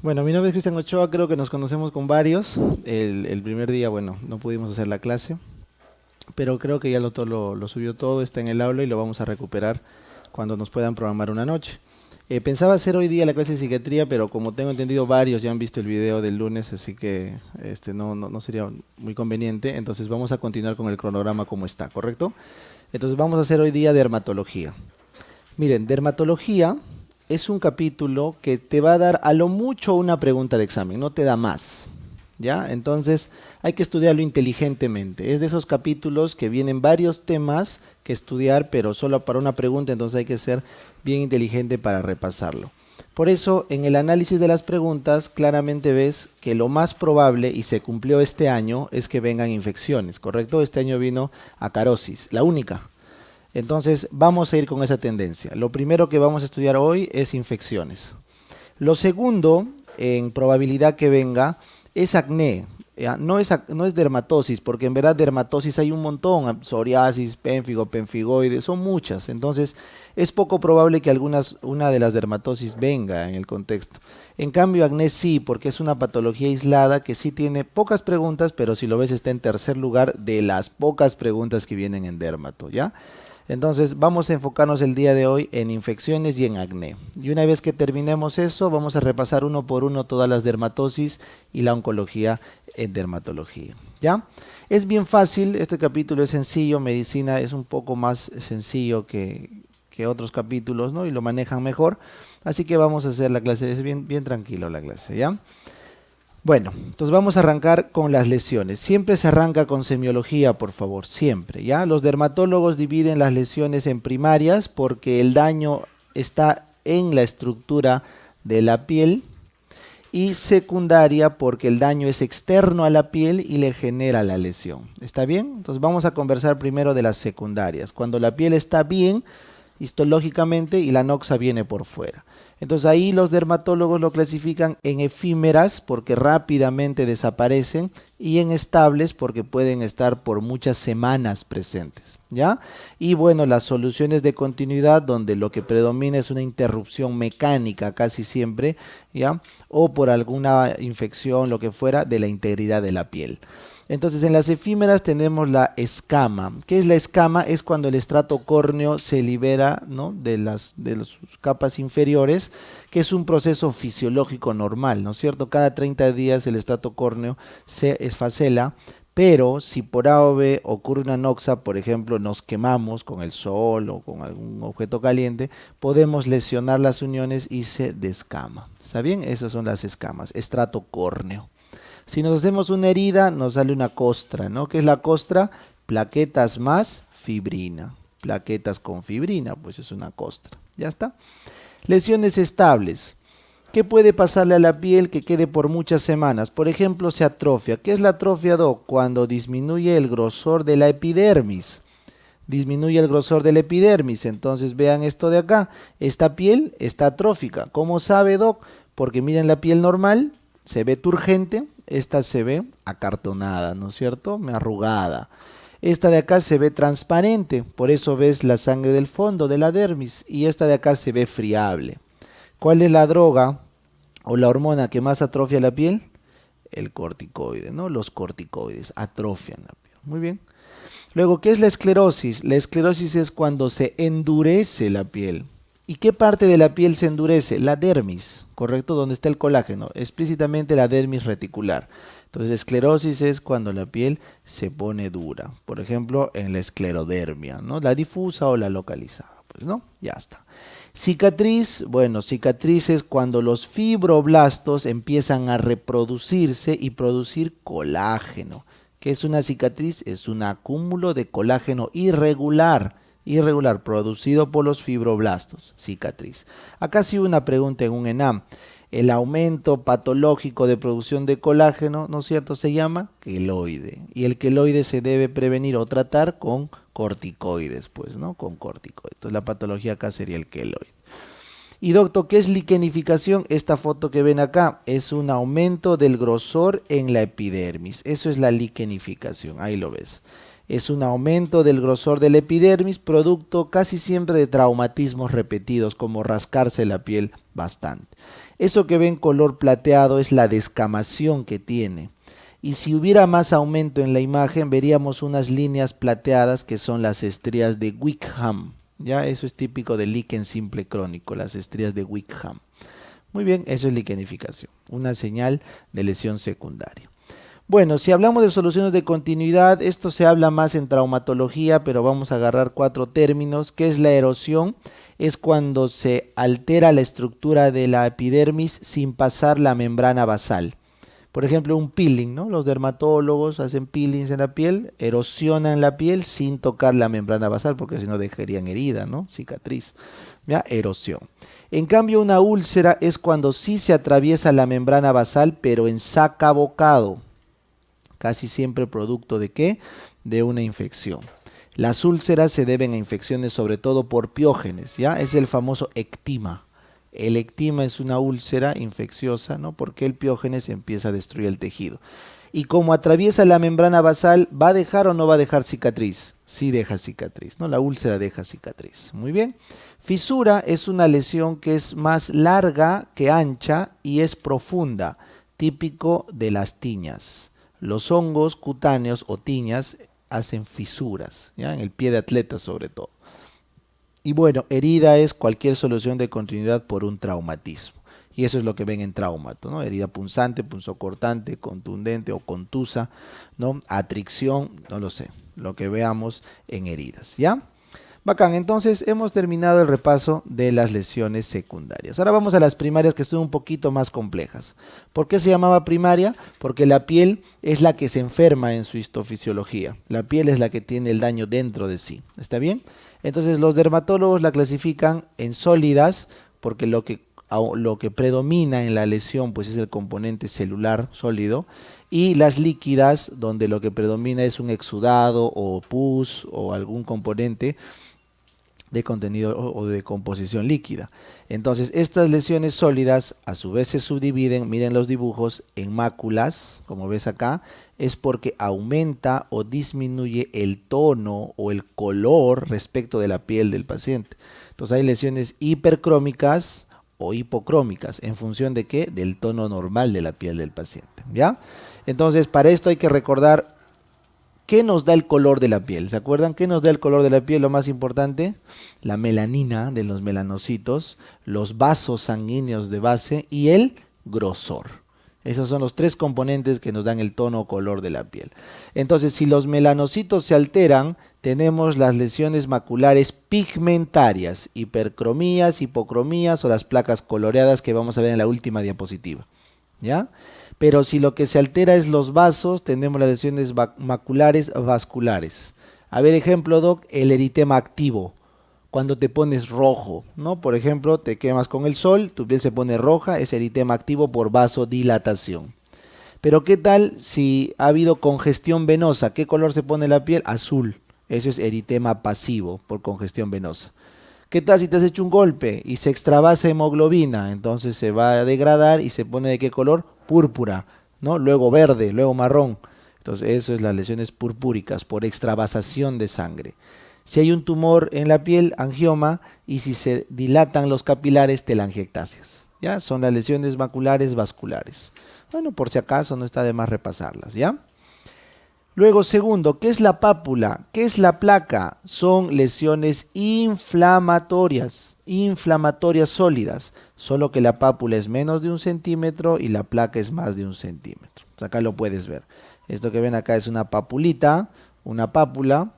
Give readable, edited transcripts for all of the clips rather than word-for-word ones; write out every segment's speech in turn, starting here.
Bueno, mi nombre es Cristian Ochoa, creo que nos conocemos con varios. El primer día, bueno, no pudimos hacer la clase, pero creo que ya lo subió todo, está en el aula y lo vamos a recuperar cuando nos puedan programar una noche. Pensaba hacer hoy día la clase de psiquiatría, pero como tengo entendido varios ya han visto el video del lunes, así que no sería muy conveniente. Entonces vamos a continuar con el cronograma como está, ¿correcto? Entonces vamos a hacer hoy día dermatología. Miren, dermatología es un capítulo que te va a dar a lo mucho una pregunta de examen, no te da más. ¿Ya? Entonces hay que estudiarlo inteligentemente. Es de esos capítulos que vienen varios temas que estudiar, pero solo para una pregunta, entonces hay que ser bien inteligente para repasarlo. Por eso, en el análisis de las preguntas, claramente ves que lo más probable, y se cumplió este año, es que vengan infecciones, ¿correcto? Este año vino acarosis, la única. Entonces vamos a ir con esa tendencia. Lo primero que vamos a estudiar hoy es infecciones. Lo segundo, en probabilidad que venga, es acné. ¿Ya? No es dermatosis, porque en verdad dermatosis hay un montón, psoriasis, pénfigo, penfigoide, son muchas. Entonces es poco probable que una de las dermatosis venga en el contexto. En cambio acné sí, porque es una patología aislada que sí tiene pocas preguntas, pero si lo ves está en tercer lugar de las pocas preguntas que vienen en dermato, ¿ya? Entonces vamos a enfocarnos el día de hoy en infecciones y en acné. Y una vez que terminemos eso, vamos a repasar uno por uno todas las dermatosis y la oncología en dermatología. ¿Ya? Es bien fácil, este capítulo es sencillo, medicina es un poco más sencillo que otros capítulos, ¿no? Y lo manejan mejor. Así que vamos a hacer la clase, es bien tranquilo la clase, ¿ya? Bueno, entonces vamos a arrancar con las lesiones. Siempre se arranca con semiología, por favor, siempre, ¿ya? Los dermatólogos dividen las lesiones en primarias porque el daño está en la estructura de la piel, y secundaria porque el daño es externo a la piel y le genera la lesión. ¿Está bien? Entonces vamos a conversar primero de las secundarias. Cuando la piel está bien histológicamente y la noxa viene por fuera. Entonces ahí los dermatólogos lo clasifican en efímeras porque rápidamente desaparecen y en estables porque pueden estar por muchas semanas presentes, ¿ya? Y bueno, las soluciones de continuidad donde lo que predomina es una interrupción mecánica casi siempre, ¿ya? O por alguna infección, lo que fuera, de la integridad de la piel. Entonces en las efímeras tenemos la escama. ¿Qué es la escama? Es cuando el estrato córneo se libera, ¿no?, de las capas inferiores, que es un proceso fisiológico normal, ¿no es cierto? Cada 30 días el estrato córneo se esfacela, pero si por A o B ocurre una noxa, por ejemplo, nos quemamos con el sol o con algún objeto caliente, podemos lesionar las uniones y se descama. ¿Está bien? Esas son las escamas, estrato córneo. Si nos hacemos una herida, nos sale una costra, ¿no? ¿Qué es la costra? Plaquetas más fibrina. Plaquetas con fibrina, pues es una costra. ¿Ya está? Lesiones estables. ¿Qué puede pasarle a la piel que quede por muchas semanas? Por ejemplo, se atrofia. ¿Qué es la atrofia, Doc? Cuando disminuye el grosor de la epidermis. Disminuye el grosor de la epidermis. Entonces vean esto de acá. Esta piel está atrófica. ¿Cómo sabe, Doc? Porque miren la piel normal, se ve turgente. Esta se ve acartonada, ¿no es cierto? Arrugada. Esta de acá se ve transparente, por eso ves la sangre del fondo de la dermis. Y esta de acá se ve friable. ¿Cuál es la droga o la hormona que más atrofia la piel? El corticoide, ¿no? Los corticoides atrofian la piel. Muy bien. Luego, ¿qué es la esclerosis? La esclerosis es cuando se endurece la piel. ¿Y qué parte de la piel se endurece? La dermis, ¿correcto? Donde está el colágeno, explícitamente la dermis reticular. Entonces, esclerosis es cuando la piel se pone dura. Por ejemplo, en la esclerodermia, ¿no? La difusa o la localizada, pues, ¿no? Ya está. Cicatriz, bueno, cicatriz es cuando los fibroblastos empiezan a reproducirse y producir colágeno. ¿Qué es una cicatriz? Es un acúmulo de colágeno irregular producido por los fibroblastos, cicatriz. Acá sí una pregunta en un ENAM. El aumento patológico de producción de colágeno, ¿no es cierto?, se llama queloide. Y el queloide se debe prevenir o tratar con corticoides, pues, ¿no? Con corticoides. Entonces la patología acá sería el queloide. Y doctor, ¿qué es liquenificación? Esta foto que ven acá es un aumento del grosor en la epidermis. Eso es la liquenificación, ahí lo ves. Es un aumento del grosor de la epidermis, producto casi siempre de traumatismos repetidos, como rascarse la piel bastante. Eso que ven color plateado es la descamación que tiene. Y si hubiera más aumento en la imagen, veríamos unas líneas plateadas que son las estrías de Wickham. Ya, eso es típico del líquen simple crónico, las estrías de Wickham. Muy bien, eso es liquenificación, una señal de lesión secundaria. Bueno, si hablamos de soluciones de continuidad, esto se habla más en traumatología, pero vamos a agarrar 4 términos. ¿Qué es la erosión? Es cuando se altera la estructura de la epidermis sin pasar la membrana basal. Por ejemplo, un peeling, ¿no? Los dermatólogos hacen peelings en la piel, erosionan la piel sin tocar la membrana basal, porque si no dejarían herida, ¿no? Cicatriz. ¿Ya? Erosión. En cambio, una úlcera es cuando sí se atraviesa la membrana basal, pero en sacabocado. Casi siempre producto de ¿qué? De una infección. Las úlceras se deben a infecciones sobre todo por piógenes, ¿ya? Es el famoso ectima. El ectima es una úlcera infecciosa, ¿no? Porque el piógenes empieza a destruir el tejido. Y como atraviesa la membrana basal, ¿va a dejar o no va a dejar cicatriz? Sí deja cicatriz, ¿no? La úlcera deja cicatriz. Muy bien. Fisura es una lesión que es más larga que ancha y es profunda, típico de las tiñas. Los hongos cutáneos o tiñas hacen fisuras, ¿ya? En el pie de atleta sobre todo. Y bueno, herida es cualquier solución de continuidad por un traumatismo. Y eso es lo que ven en traumato, ¿no? Herida punzante, punzocortante, contundente o contusa, ¿no? Atricción, no lo sé, lo que veamos en heridas, ¿ya? Bacán, entonces hemos terminado el repaso de las lesiones secundarias. Ahora vamos a las primarias, que son un poquito más complejas. ¿Por qué se llamaba primaria? Porque la piel es la que se enferma en su histofisiología. La piel es la que tiene el daño dentro de sí. ¿Está bien? Entonces los dermatólogos la clasifican en sólidas, porque lo que predomina en la lesión pues es el componente celular sólido, y las líquidas, donde lo que predomina es un exudado o pus o algún componente de contenido o de composición líquida. Entonces estas lesiones sólidas a su vez se subdividen, miren los dibujos, en máculas, como ves acá, es porque aumenta o disminuye el tono o el color respecto de la piel del paciente. Entonces hay lesiones hipercrómicas o hipocrómicas, ¿en función de qué? Del tono normal de la piel del paciente, ¿ya? Entonces para esto hay que recordar ¿qué nos da el color de la piel? ¿Se acuerdan qué nos da el color de la piel? Lo más importante, la melanina de los melanocitos, los vasos sanguíneos de base y el grosor. Esos son los 3 componentes que nos dan el tono o color de la piel. Entonces, si los melanocitos se alteran, tenemos las lesiones maculares pigmentarias, hipercromías, hipocromías o las placas coloreadas que vamos a ver en la última diapositiva, ¿ya? Pero si lo que se altera es los vasos, tenemos las lesiones maculares vasculares. A ver, ejemplo, Doc, el eritema activo. Cuando te pones rojo, ¿no? Por ejemplo, te quemas con el sol, tu piel se pone roja, es eritema activo por vasodilatación. Pero ¿qué tal si ha habido congestión venosa? ¿Qué color se pone la piel? Azul. Eso es eritema pasivo por congestión venosa. ¿Qué tal si te has hecho un golpe y se extravasa hemoglobina? Entonces se va a degradar y se pone ¿de qué color? Púrpura, ¿no? Luego verde, luego marrón. Entonces eso es las lesiones purpúricas por extravasación de sangre. Si hay un tumor en la piel, angioma, y si se dilatan los capilares, telangiectasias, ¿ya? Son las lesiones maculares vasculares. Bueno, por si acaso no está de más repasarlas, ¿ya? Luego, segundo, ¿qué es la pápula? ¿Qué es la placa? Son lesiones inflamatorias sólidas, solo que la pápula es menos de 1 centímetro y la placa es más de 1 centímetro. Entonces, acá lo puedes ver. Esto que ven acá es una papulita, una pápula,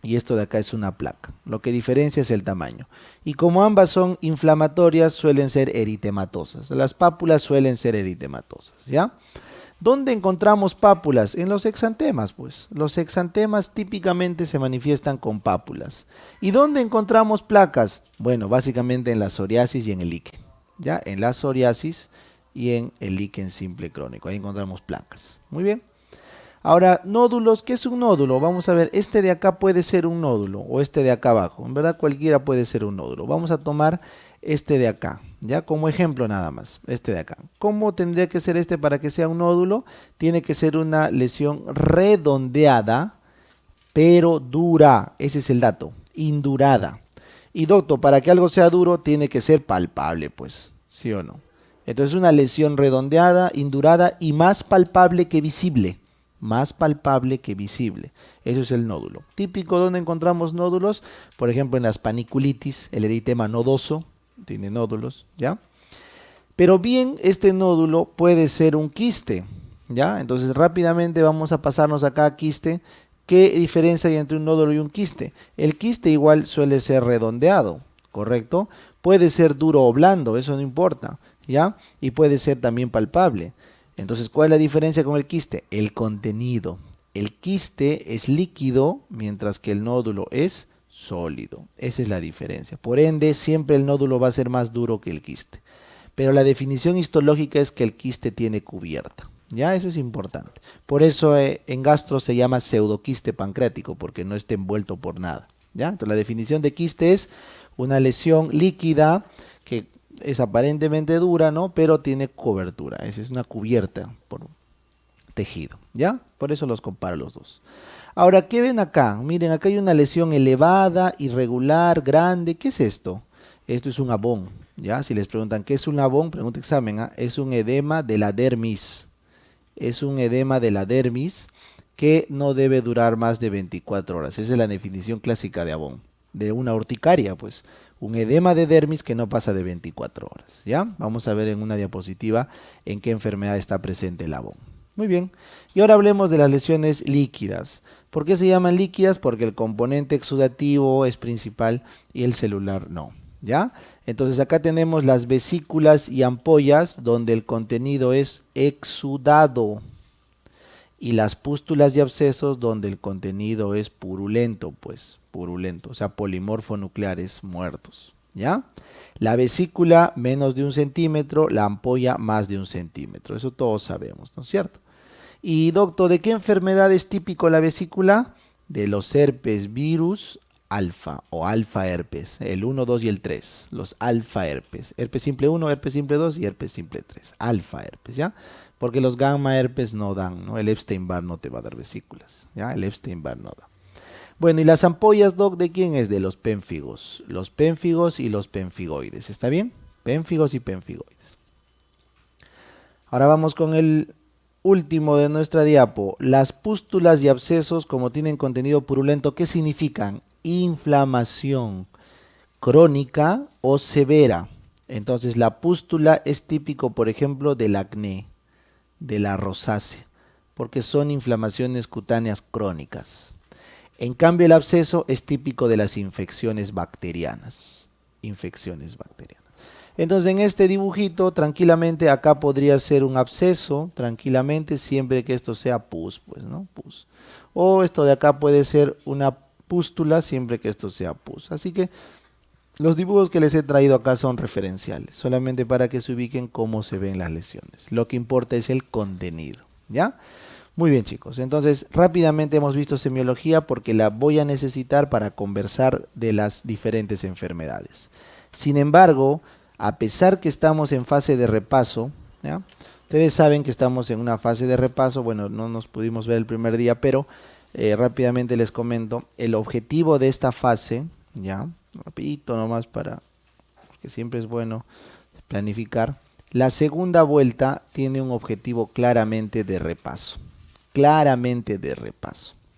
y esto de acá es una placa. Lo que diferencia es el tamaño. Y como ambas son inflamatorias, suelen ser eritematosas. Las pápulas suelen ser eritematosas, ¿ya? ¿Dónde encontramos pápulas? En los exantemas, pues. Los exantemas típicamente se manifiestan con pápulas. ¿Y dónde encontramos placas? Bueno, básicamente en la psoriasis y en el líquen, ¿ya? En la psoriasis y en el líquen simple crónico. Ahí encontramos placas. Muy bien. Ahora, nódulos, ¿qué es un nódulo? Vamos a ver, este de acá puede ser un nódulo o este de acá abajo. En verdad cualquiera puede ser un nódulo. Vamos a tomar este de acá, ya como ejemplo nada más, este de acá. ¿Cómo tendría que ser este para que sea un nódulo? Tiene que ser una lesión redondeada, pero dura. Ese es el dato, indurada. Y doctor, para que algo sea duro tiene que ser palpable, pues, ¿sí o no? Entonces una lesión redondeada, indurada y más palpable que visible. Más palpable que visible. Eso es el nódulo. Típico donde encontramos nódulos, por ejemplo en las paniculitis, el eritema nodoso, tiene nódulos, ¿ya? Pero bien, este nódulo puede ser un quiste, ¿ya? Entonces rápidamente vamos a pasarnos acá a quiste. ¿Qué diferencia hay entre un nódulo y un quiste? El quiste igual suele ser redondeado, ¿correcto? Puede ser duro o blando, eso no importa, ¿ya? Y puede ser también palpable. Entonces, ¿cuál es la diferencia con el quiste? El contenido. El quiste es líquido, mientras que el nódulo es sólido. Esa es la diferencia. Por ende, siempre el nódulo va a ser más duro que el quiste. Pero la definición histológica es que el quiste tiene cubierta. Ya, eso es importante. Por eso en gastro se llama pseudoquiste pancreático, porque no está envuelto por nada. ¿Ya? Entonces la definición de quiste es una lesión líquida que es aparentemente dura, ¿no? Pero tiene cobertura. Esa es una cubierta por tejido. ¿Ya? Por eso los comparo los dos. Ahora, ¿qué ven acá? Miren, acá hay una lesión elevada, irregular, grande. ¿Qué es esto? Esto es un abón. ¿Ya? Si les preguntan qué es un abón, pregunta examen. ¿Ah? Es un edema de la dermis. Es un edema de la dermis que no debe durar más de 24 horas. Esa es la definición clásica de abón. De una urticaria, pues. Un edema de dermis que no pasa de 24 horas. ¿Ya? Vamos a ver en una diapositiva en qué enfermedad está presente el abón. Muy bien. Y ahora hablemos de las lesiones líquidas. ¿Por qué se llaman líquidas? Porque el componente exudativo es principal y el celular no. ¿Ya? Entonces acá tenemos las vesículas y ampollas donde el contenido es exudado y las pústulas y abscesos donde el contenido es purulento, pues purulento, o sea, polimorfonucleares muertos. ¿Ya? La vesícula menos de 1 centímetro, la ampolla más de 1 centímetro, eso todos sabemos, ¿no es cierto? Y doctor, ¿de qué enfermedad es típico la vesícula? De los herpes virus alfa o alfa herpes, el 1, 2 y el 3, los alfa herpes, herpes simple 1, herpes simple 2 y herpes simple 3, alfa herpes, ¿ya? Porque los gamma herpes no dan, ¿no? El Epstein-Barr no te va a dar vesículas, ¿ya? El Epstein-Barr no da. Bueno, y las ampollas, doc, ¿de quién es? De los pénfigos y los penfigoides, ¿está bien? Pénfigos y penfigoides. Ahora vamos con el último de nuestra diapo. Las pústulas y abscesos, como tienen contenido purulento, ¿qué significan? Inflamación crónica o severa. Entonces la pústula es típico, por ejemplo, del acné, de la rosácea, porque son inflamaciones cutáneas crónicas. En cambio el absceso es típico de las infecciones bacterianas. Infecciones bacterianas. Entonces en este dibujito, tranquilamente, acá podría ser un absceso, tranquilamente, siempre que esto sea pus, pues, ¿no? Pus. O esto de acá puede ser una pústula, siempre que esto sea pus. Así que los dibujos que les he traído acá son referenciales, solamente para que se ubiquen cómo se ven las lesiones. Lo que importa es el contenido, ¿ya? Muy bien, chicos. Entonces, rápidamente hemos visto semiología porque la voy a necesitar para conversar de las diferentes enfermedades. Sin embargo, a pesar que estamos en fase de repaso, ¿ya? Ustedes saben que estamos en una fase de repaso, bueno, no nos pudimos ver el primer día, pero rápidamente les comento, el objetivo de esta fase, ¿ya? Rapidito nomás porque siempre es bueno planificar. La segunda vuelta tiene un objetivo claramente de repaso,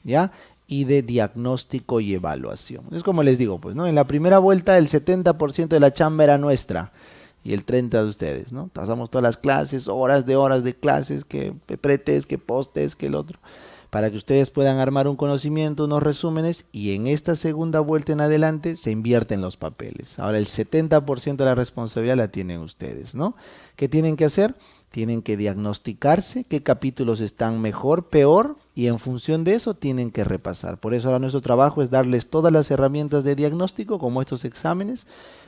¿ya? Y de diagnóstico y evaluación. Es como les digo, pues, ¿no? En la primera vuelta el 70% de la chamba era nuestra y el 30% de ustedes, ¿no? Pasamos todas las clases, horas de clases, que pretest, que postes, que el otro, para que ustedes puedan armar un conocimiento, unos resúmenes, y en esta segunda vuelta en adelante se invierten los papeles. Ahora el 70% de la responsabilidad la tienen ustedes, ¿no? ¿Qué tienen que hacer? Tienen que diagnosticarse qué capítulos están mejor, peor, y en función de eso tienen que repasar. Por eso ahora nuestro trabajo es darles todas las herramientas de diagnóstico, como estos exámenes.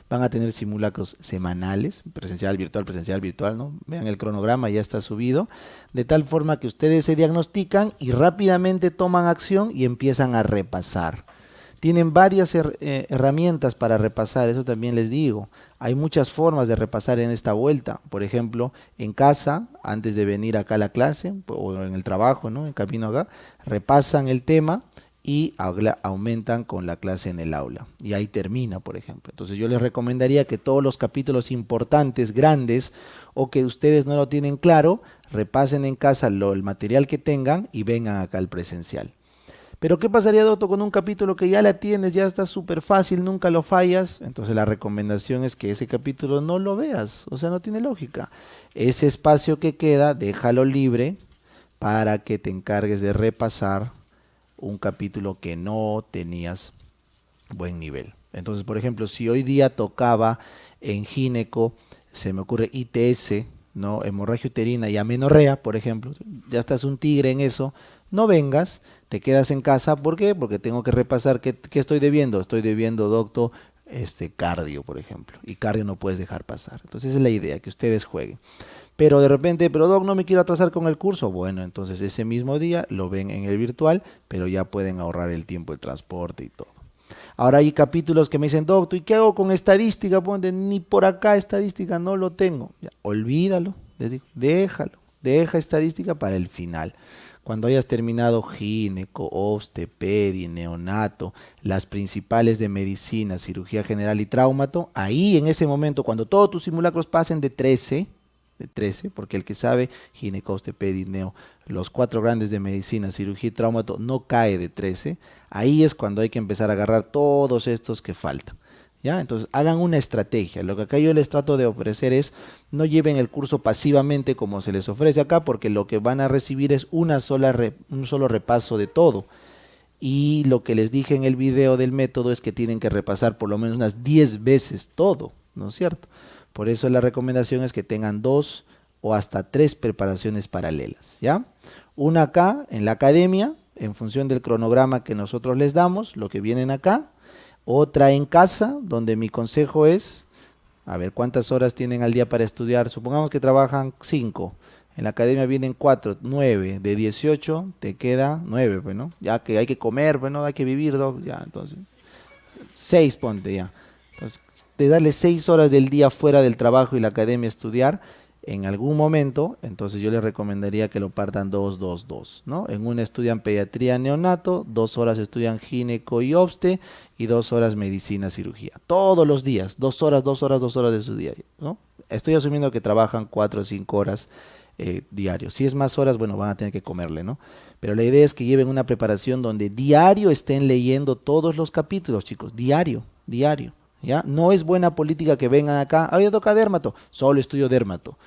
Van a tener simulacros semanales, presencial, virtual, ¿no? Vean el cronograma, ya está subido, de tal forma que ustedes se diagnostican y rápidamente toman acción y empiezan a repasar. Tienen varias herramientas para repasar, eso también les digo. Hay muchas formas de repasar en esta vuelta. Por ejemplo, en casa, antes de venir acá a la clase, o en el trabajo, ¿no? En camino acá, repasan el tema y aumentan con la clase en el aula. Y ahí termina, por ejemplo. Entonces yo les recomendaría que todos los capítulos importantes, grandes, o que ustedes no lo tienen claro, repasen en casa el material que tengan y vengan acá al presencial. Pero ¿qué pasaría, Doctor, con un capítulo que ya la tienes, ya está súper fácil, nunca lo fallas? Entonces la recomendación es que ese capítulo no lo veas, o sea, no tiene lógica. Ese espacio que queda, déjalo libre para que te encargues de repasar un capítulo que no tenías buen nivel. Entonces, por ejemplo, si hoy día tocaba en gineco, se me ocurre ITS, ¿no? Hemorragia uterina y amenorrea, por ejemplo, ya estás un tigre en eso, no vengas, te quedas en casa. ¿Por qué? Porque tengo que repasar qué estoy debiendo. Estoy debiendo, doctor, cardio, por ejemplo, y cardio no puedes dejar pasar. Entonces esa es la idea, que ustedes jueguen. Pero de repente, pero Doc, no me quiero atrasar con el curso. Bueno, entonces ese mismo día lo ven en el virtual, pero ya pueden ahorrar el tiempo, el transporte y todo. Ahora hay capítulos que me dicen, Doctor, ¿y qué hago con estadística? Ponte, ni por acá estadística no lo tengo. Ya, olvídalo, les digo, déjalo, deja estadística para el final. Cuando hayas terminado gineco, obste, pedi, neonato, las principales de medicina, cirugía general y traumato, ahí en ese momento, cuando todos tus simulacros pasen de 13, porque el que sabe, gineco, obste, pedi, neo, los 4 grandes de medicina, cirugía y traumato, no cae de 13, ahí es cuando hay que empezar a agarrar todos estos que faltan. ¿Ya? Entonces hagan una estrategia. Lo que acá yo les trato de ofrecer es, no lleven el curso pasivamente como se les ofrece acá, porque lo que van a recibir es un solo repaso de todo. Y lo que les dije en el video del método es que tienen que repasar por lo menos unas 10 veces todo, ¿no es cierto? Por eso la recomendación es que tengan 2 o hasta 3 preparaciones paralelas, ¿ya? Una acá en la academia, en función del cronograma que nosotros les damos, lo que vienen acá. Otra en casa, donde mi consejo es, a ver cuántas horas tienen al día para estudiar. Supongamos que trabajan 5, en la academia vienen 4, 9, de 18 te queda 9, pues, ¿no? Ya que hay que comer, pues, ¿no? Hay que vivir, ya, entonces 6 ponte ya. Entonces, de darle 6 horas del día fuera del trabajo y la academia a estudiar, en algún momento, entonces yo les recomendaría que lo partan 2, 2, 2, ¿no? En una estudian pediatría neonato, 2 horas estudian gineco y obste, y 2 horas medicina cirugía. Todos los días, 2 horas, 2 horas, 2 horas de su día, ¿no? Estoy asumiendo que trabajan 4 o 5 horas diarios. Si es más horas, bueno, van a tener que comerle, ¿no? Pero la idea es que lleven una preparación donde diario estén leyendo todos los capítulos, chicos, diario, diario. ¿Ya? No es buena política que vengan acá, hoy toca dermato, solo estudio dermato.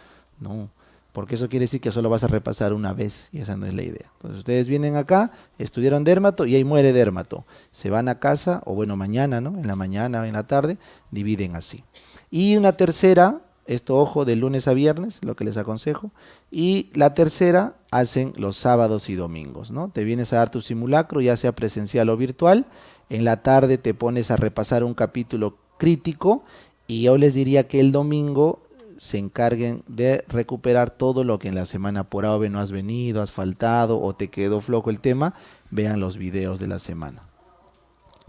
No, porque eso quiere decir que solo vas a repasar una vez y esa no es la idea. Entonces ustedes vienen acá, estudiaron dermato y ahí muere dermato. Se van a casa, o bueno, mañana, ¿no? En la mañana o en la tarde, dividen así. Y una tercera, esto ojo, de lunes a viernes, lo que les aconsejo. Y la tercera hacen los sábados y domingos, ¿no? Te vienes a dar tu simulacro, ya sea presencial o virtual. En la tarde te pones a repasar un capítulo crítico y yo les diría que el domingo se encarguen de recuperar todo lo que en la semana por AOV no has venido, has faltado o te quedó flojo el tema, vean los videos de la semana.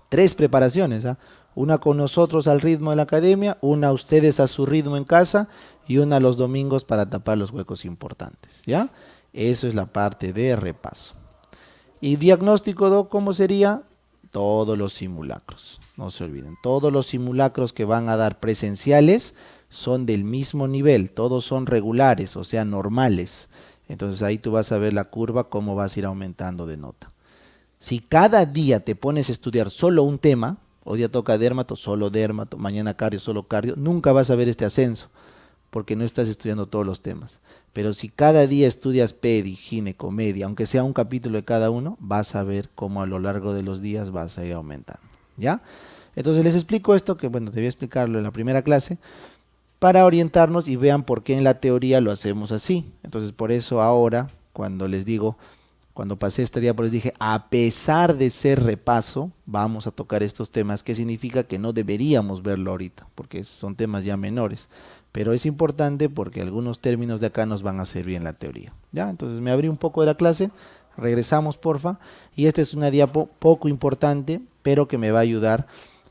3 preparaciones, ¿eh? Una con nosotros al ritmo de la academia, una ustedes a su ritmo en casa y una los domingos para tapar los huecos importantes, ¿ya? Eso es la parte de repaso. Y diagnóstico, Doc, ¿cómo sería? Todos los simulacros, no se olviden, todos los simulacros que van a dar presenciales son del mismo nivel, todos son regulares, o sea, normales. Entonces ahí tú vas a ver la curva, cómo vas a ir aumentando de nota. Si cada día te pones a estudiar solo un tema, hoy día toca dermato, solo dermato, mañana cardio, solo cardio, nunca vas a ver este ascenso, porque no estás estudiando todos los temas. Pero si cada día estudias pedi, gineco, media, aunque sea un capítulo de cada uno, vas a ver cómo a lo largo de los días vas a ir aumentando, ¿ya? Entonces les explico esto, que bueno, debía explicarlo en la primera clase, para orientarnos y vean por qué en la teoría lo hacemos así. Entonces por eso ahora, cuando les digo, cuando pasé este día, pues les dije, a pesar de ser repaso, vamos a tocar estos temas, que significa que no deberíamos verlo ahorita, porque son temas ya menores. Pero es importante porque algunos términos de acá nos van a servir en la teoría, ¿ya? Entonces me abrí un poco de la clase, regresamos porfa, y esta es una diapo poco importante, pero que me va a ayudar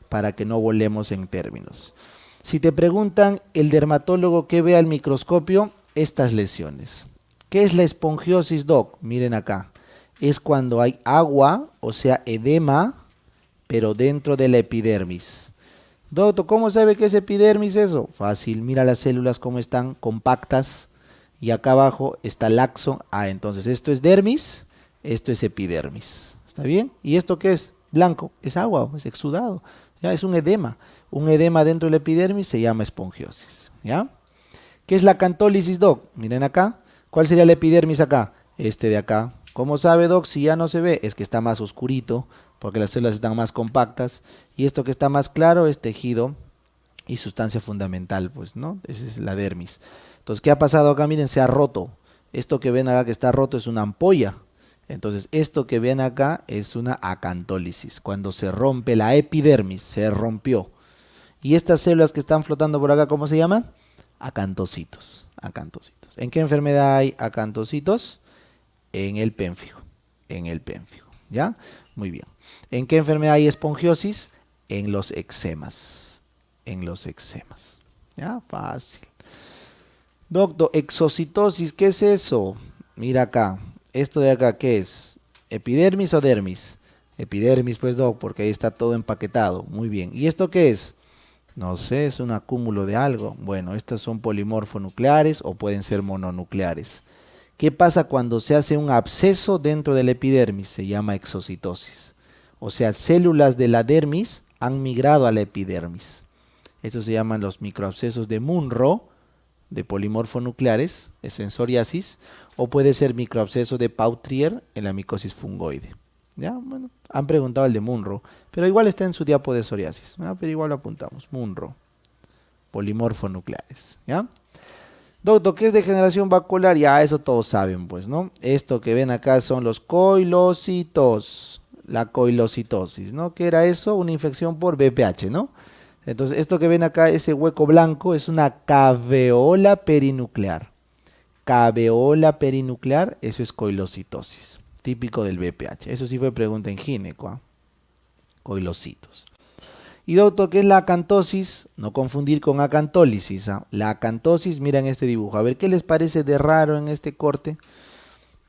para que no volemos en términos. Si te preguntan, el dermatólogo que ve al microscopio, estas lesiones. ¿Qué es la espongiosis, Doc? Miren acá. es cuando hay agua, o sea, edema, pero dentro de la epidermis. Doctor, ¿cómo sabe que es epidermis eso? Fácil, mira las células cómo están compactas y acá abajo está laxo. Ah, entonces esto es dermis, esto es epidermis. ¿Está bien? ¿Y esto qué es? Blanco, es agua, es exudado. ¿Ya? Es un edema. Un edema dentro de la epidermis se llama esponjiosis. ¿Ya? ¿Qué es la acantólisis, Doc? Miren acá. ¿Cuál sería la epidermis acá? Este de acá. ¿Cómo sabe, Doc? Si ya no se ve, es que está más oscurito, porque las células están más compactas. Y esto que está más claro es tejido y sustancia fundamental, pues, ¿no? Esa es la dermis. Entonces, ¿qué ha pasado acá? Miren, se ha roto. Esto que ven acá que está roto es una ampolla. Entonces, esto que ven acá es una acantólisis. Cuando se rompe la epidermis, se rompió. Y estas células que están flotando por acá, ¿cómo se llaman? Acantocitos. Acantocitos. ¿En qué enfermedad hay acantocitos? En el pénfigo. En el pénfigo. ¿Ya? Muy bien. ¿En qué enfermedad hay espongiosis? En los eczemas. En los eczemas. ¿Ya? Fácil. Doctor, exocitosis, ¿qué es eso? Mira acá. Esto de acá, ¿qué es? ¿Epidermis o dermis? Epidermis, pues, Doc, porque ahí está todo empaquetado. Muy bien. ¿Y esto qué es? No sé, es un acúmulo de algo. Bueno, estas son polimorfonucleares o pueden ser mononucleares. ¿Qué pasa cuando se hace un absceso dentro de la epidermis? Se llama exocitosis. O sea, células de la dermis han migrado a la epidermis. Estos se llaman los microabscesos de Munro, de polimorfonucleares, es en psoriasis, o puede ser microabsceso de Pautrier en la micosis fungoide. ¿Ya? Bueno, han preguntado el de Munro, pero igual está en su diapo de psoriasis. ¿Ya? Pero igual lo apuntamos. Munro, polimorfonucleares. ¿Ya? Doctor, ¿qué es degeneración vascular? Ya, eso todos saben, pues, ¿no? Esto que ven acá son los coilocitos, la coilocitosis, ¿no? ¿Qué era eso? Una infección por BPH, ¿no? Entonces, esto que ven acá, ese hueco blanco, es una caveola perinuclear. Caveola perinuclear, eso es coilocitosis, típico del BPH. Eso sí fue pregunta en gineco, ¿eh? Coilocitos. Y doctor, ¿qué es la acantosis? No confundir con acantólisis, ¿eh? La acantosis, miren este dibujo. A ver, ¿qué les parece de raro en este corte?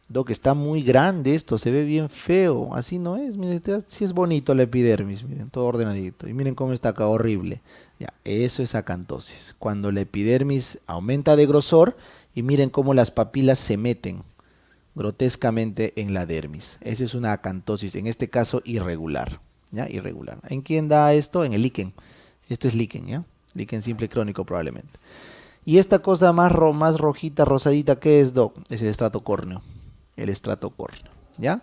Doc, está muy grande esto, se ve bien feo. Así no es, miren, sí es bonito la epidermis, miren, todo ordenadito. Y miren cómo está acá, horrible. Ya, eso es acantosis. Cuando la epidermis aumenta de grosor y miren cómo las papilas se meten grotescamente en la dermis. Esa es una acantosis, en este caso irregular. ¿Ya? Irregular. ¿En quién da esto? En el líquen. Esto es líquen, ¿ya? Líquen simple crónico probablemente. Y esta cosa más rojita, rosadita, ¿qué es, Doc? Es el estrato córneo. El estrato córneo, ¿ya?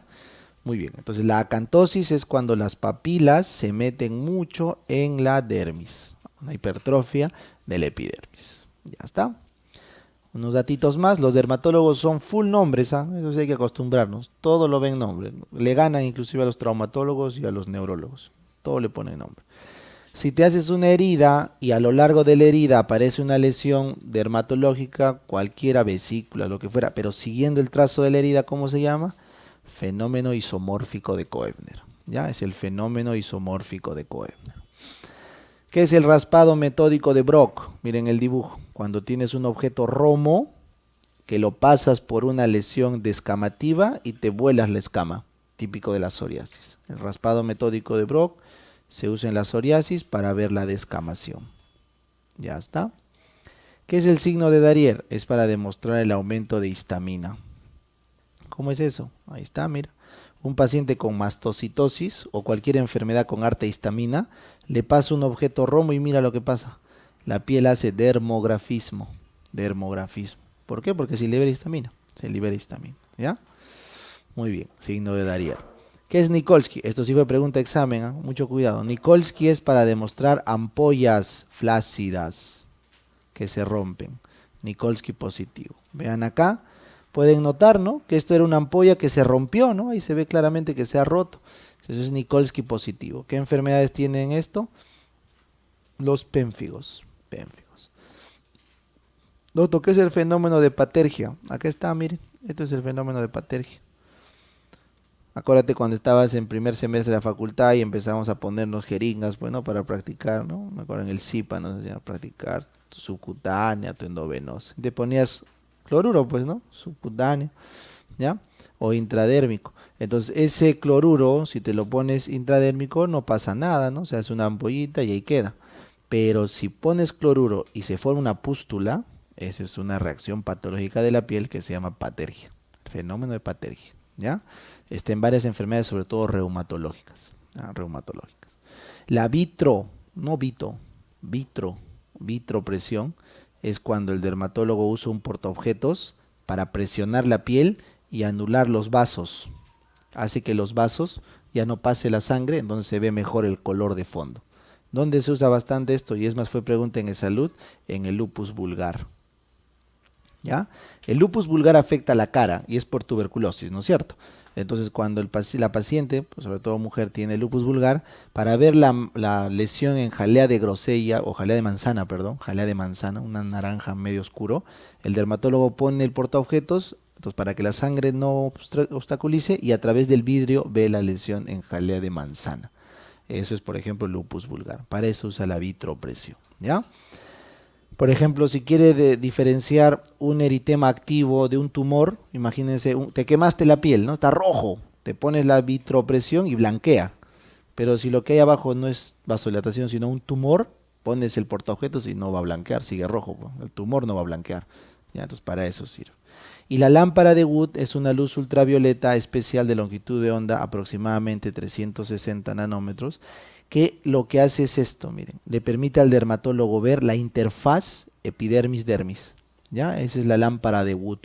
Muy bien, entonces la acantosis es cuando las papilas se meten mucho en la dermis, una hipertrofia de la epidermis. Ya está. Unos datitos más, los dermatólogos son full nombres, ¿ah? Eso sí hay que acostumbrarnos, todo lo ven nombre, le ganan inclusive a los traumatólogos y a los neurólogos, todo le ponen nombre. Si te haces una herida y a lo largo de la herida aparece una lesión dermatológica, cualquiera, vesícula, lo que fuera, pero siguiendo el trazo de la herida, ¿cómo se llama? Fenómeno isomórfico de Koebner. ¿Ya? Es el fenómeno isomórfico de Koebner. ¿Qué es el raspado metódico de Brock? Miren el dibujo. Cuando tienes un objeto romo, que lo pasas por una lesión descamativa y te vuelas la escama, típico de la psoriasis. El raspado metódico de Brock se usa en la psoriasis para ver la descamación. Ya está. ¿Qué es el signo de Darier? Es para demostrar el aumento de histamina. ¿Cómo es eso? Ahí está, mira. Un paciente con mastocitosis o cualquier enfermedad con harta histamina, le pasa un objeto romo y mira lo que pasa. La piel hace dermografismo. Dermografismo. ¿Por qué? Porque se libera histamina. Se libera histamina. ¿Ya? Muy bien. Signo de Darier. ¿Qué es Nikolsky? Esto sí fue pregunta de examen, ¿eh? Mucho cuidado. Nikolsky es para demostrar ampollas flácidas que se rompen. Nikolsky positivo. Vean acá, pueden notar, ¿no? Que esto era una ampolla que se rompió, ¿no? Ahí se ve claramente que se ha roto. Eso es Nikolsky positivo. ¿Qué enfermedades tienen esto? Los pénfigos. Pénfigos. Doctor, ¿qué es el fenómeno de patergia? Acá está, miren. Esto es el fenómeno de patergia. Acuérdate cuando estabas en primer semestre de la facultad y empezamos a ponernos jeringas, bueno, para practicar, ¿no? Me acuerdo en el SIPA nos enseñaban a practicar tu subcutánea, tu endovenosa. Te ponías cloruro, pues, ¿no? Subcutáneo, ¿ya? o intradérmico. Entonces ese cloruro, si te lo pones intradérmico, no pasa nada, ¿no? Se hace una ampollita y ahí queda. Pero si pones cloruro y se forma una pústula, esa es una reacción patológica de la piel que se llama patergia, fenómeno de patergia, ¿ya? Está en varias enfermedades, sobre todo reumatológicas, ¿ya? Reumatológicas. La vitro, no vito, vitropresión, es cuando el dermatólogo usa un portaobjetos para presionar la piel y anular los vasos. Hace que los vasos ya no pase la sangre, entonces se ve mejor el color de fondo. ¿Dónde se usa bastante esto? Y es más, fue pregunta en el salud, en el lupus vulgar. ¿Ya? El lupus vulgar afecta a la cara y es por tuberculosis, ¿no es cierto? Entonces, cuando la paciente, pues sobre todo mujer, tiene lupus vulgar, para ver la lesión en jalea de grosella, o jalea de manzana, perdón, jalea de manzana, una naranja medio oscuro, el dermatólogo pone el portaobjetos, entonces para que la sangre no obstaculice, y a través del vidrio ve la lesión en jalea de manzana. Eso es, por ejemplo, lupus vulgar. Para eso usa la vitropresión, ¿ya? Por ejemplo, si quiere diferenciar un eritema activo de un tumor, imagínense, te quemaste la piel, ¿no? Está rojo, te pones la vitropresión y blanquea. Pero si lo que hay abajo no es vasodilatación, sino un tumor, pones el portaobjetos y no va a blanquear, sigue rojo, pues. El tumor no va a blanquear. Ya, entonces para eso sirve. Y la lámpara de Wood es una luz ultravioleta especial de longitud de onda aproximadamente 360 nanómetros, que lo que hace es esto, miren, le permite al dermatólogo ver la interfaz epidermis-dermis, ¿ya? Esa es la lámpara de Wood.